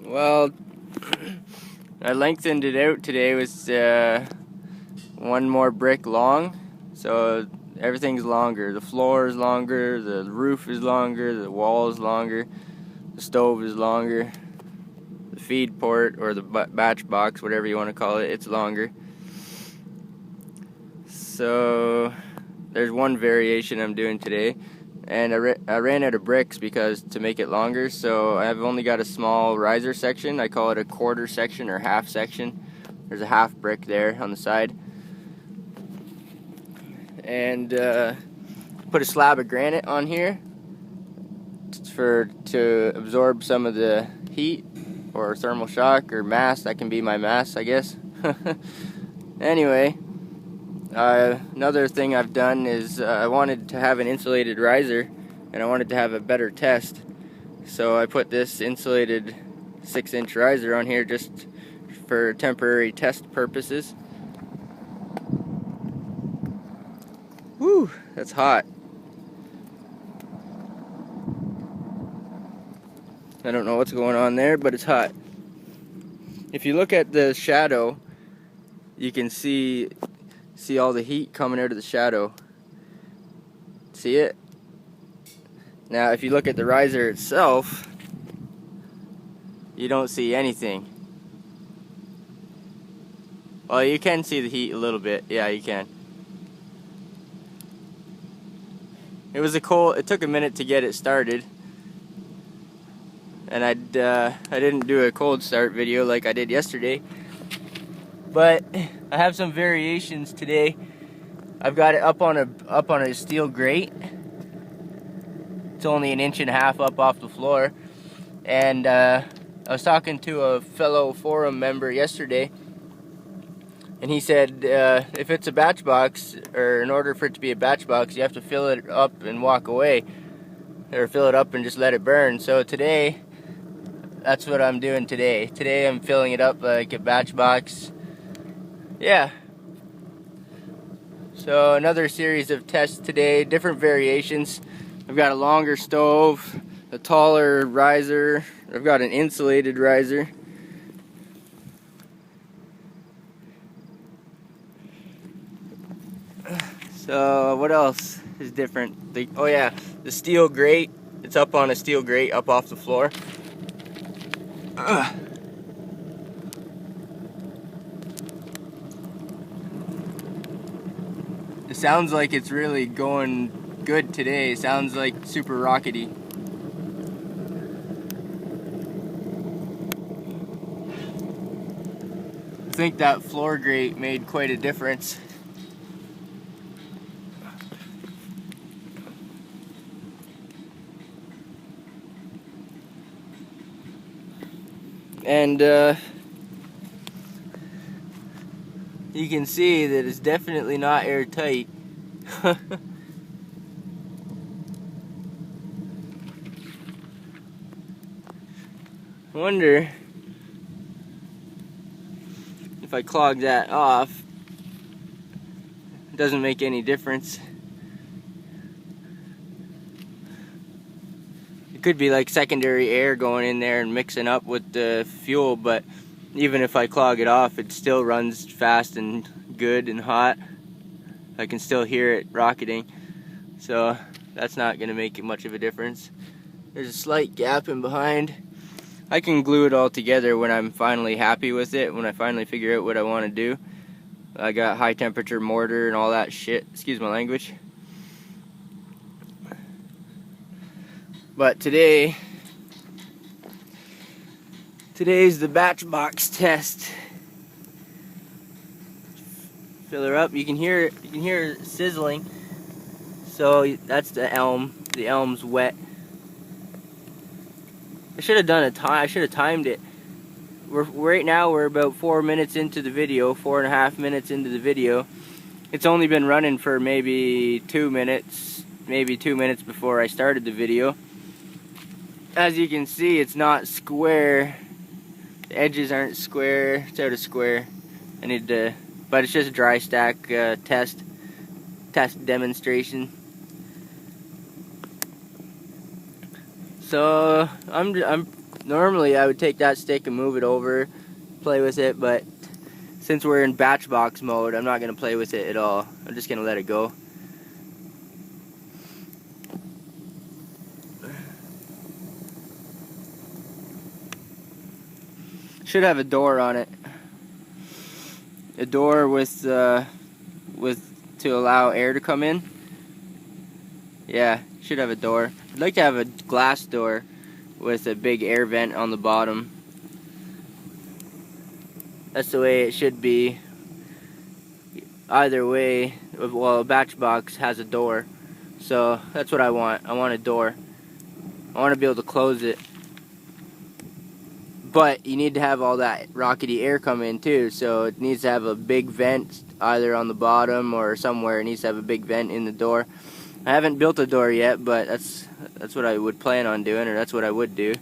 Well, I lengthened it out today with one more brick long, so everything's longer. The floor is longer, the roof is longer, the wall is longer, the stove is longer, the feed port or the batch box, whatever you want to call it, it's longer. So there's one variation I'm doing today, and I ran out of bricks because to make it longer, so I've only got a small riser section. I call it a quarter section or half section. There's a half brick there on the side, and put a slab of granite on here to absorb some of the heat or thermal shock or mass. That can be my mass, I guess. Anyway, another thing I've done is I wanted to have an insulated riser, and I wanted to have a better test, so I put this insulated 6-inch riser on here just for temporary test purposes. Whew, that's hot. I don't know what's going on there, but it's hot. If you look at the shadow, you can see all the heat coming out of the shadow. See it? Now, if you look at the riser itself, you don't see anything. Well, you can see the heat a little bit. Yeah, you can. It took a minute to get it started. And I didn't do a cold start video like I did yesterday. But I have some variations today. I've got it up on a steel grate. It's only 1.5 inches up off the floor. And I was talking to a fellow forum member yesterday, and he said if it's a batch box, or in order for it to be a batch box, you have to fill it up and walk away, or fill it up and just let it burn. So today, that's what I'm doing today. Today I'm filling it up like a batch box. Yeah. So another series of tests today, different variations. I've got a longer stove, a taller riser. I've got an insulated riser. So what else is different? Oh yeah, the steel grate. It's up on a steel grate up off the floor. It sounds like it's really going good today. It sounds like super rockety. I think that floor grate made quite a difference. And you can see that it's definitely not airtight. I wonder if I clog that off, it doesn't make any difference. It could be like secondary air going in there and mixing up with the fuel, but even if I clog it off, it still runs fast and good and hot. I can still hear it rocketing, so that's not going to make much of a difference. There's a slight gap in behind. I can glue it all together when I'm finally happy with it, when I finally figure out what I want to do. I got high temperature mortar and all that shit, excuse my language. But today's the batch box test. Fill her up. You can hear it sizzling. So that's the elm. The elm's wet. I should have done a time. I should have timed it. Right now we're about 4 minutes into the video, 4.5 minutes into the video. It's only been running for maybe 2 minutes, maybe 2 minutes before I started the video. As you can see, it's not square. The edges aren't square. It's out of square. I need to, but it's just a dry stack test demonstration. So I'm Normally I would take that stick and move it over, play with it, but since we're in batch box mode, I'm not going to play with it at all. I'm just going to let it go. Should have a door on it. A door with to allow air to come in. Yeah, should have a door. I'd like to have a glass door with a big air vent on the bottom. That's the way it should be. Either way, well, a batch box has a door, so that's what I want. I want a door. I want to be able to close it. But you need to have all that rockety air come in too, so it needs to have a big vent either on the bottom or somewhere. It needs to have a big vent in the door. I haven't built a door yet, but that's what I would plan on doing, or that's what I would do.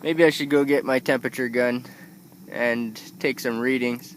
Maybe I should go get my temperature gun and take some readings.